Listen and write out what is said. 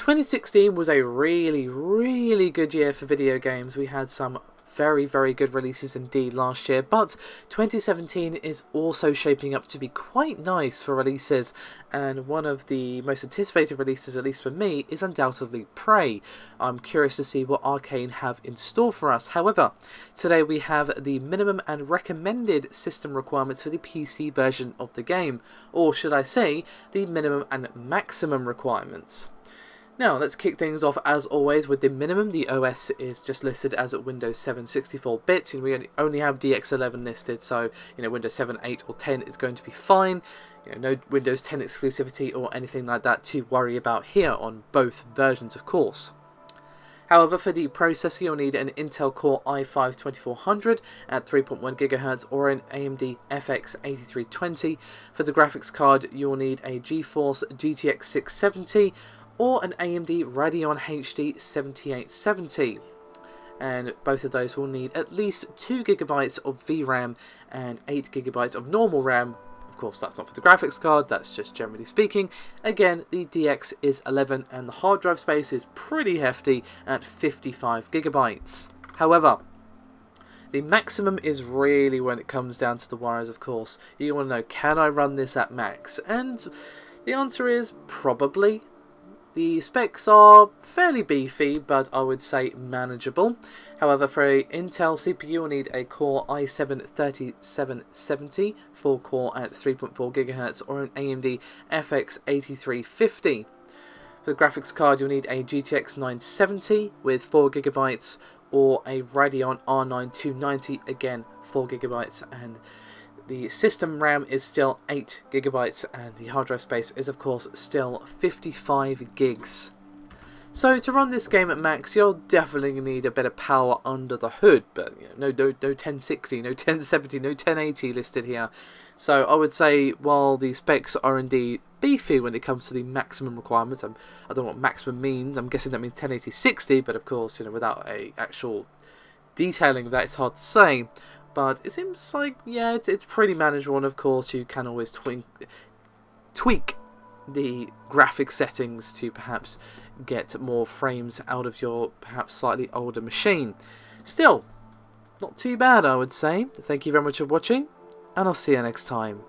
2016 was a really good year for video games. We had some very good releases indeed last year, but 2017 is also shaping up to be quite nice for releases, and one of the most anticipated releases, at least for me, is undoubtedly Prey. I'm curious to see what Arkane have in store for us. However, today we have the minimum and recommended system requirements for the PC version of the game, or should I say, the minimum and maximum requirements. Now, let's kick things off as always with the minimum. The OS is just listed as Windows 7 64-bit, and we only have DX11 listed, so Windows 7, 8 or 10 is going to be fine. No Windows 10 exclusivity or anything like that to worry about here on both versions, of course. However, for the processor, you'll need an Intel Core i5-2400 at 3.1 GHz or an AMD FX 8320. For the graphics card, you'll need a GeForce GTX 670 or an AMD Radeon HD 7870. And both of those will need at least 2 GB of VRAM and 8 GB of normal RAM. Of course, that's not for the graphics card, that's just generally speaking. Again, the DX is 11 and the hard drive space is pretty hefty at 55 GB. However, the maximum is really when it comes down to the wires, of course. You want to know, can I run this at max? And the answer is probably. The specs are fairly beefy, but I would say manageable. However, for an Intel CPU, you'll need a Core i7-3770, 4-core at 3.4 GHz, or an AMD FX 8350. For the graphics card, you'll need a GTX 970 with 4 GB, or a Radeon R9 290, again 4 GB, and the system RAM is still 8 GB and the hard drive space is of course still 55 gigs. So to run this game at max, you'll definitely need a bit of power under the hood, but no 1060, no 1070, no 1080 listed here. So I would say while the specs are indeed beefy when it comes to the maximum requirements, I don't know what maximum means, I'm guessing that means 1080-60, but of course without a actual detailing of that it's hard to say. But it seems like, yeah, it's pretty manageable, and of course you can always tweak the graphic settings to perhaps get more frames out of your perhaps slightly older machine. Still, not too bad, I would say. Thank you very much for watching, and I'll see you next time.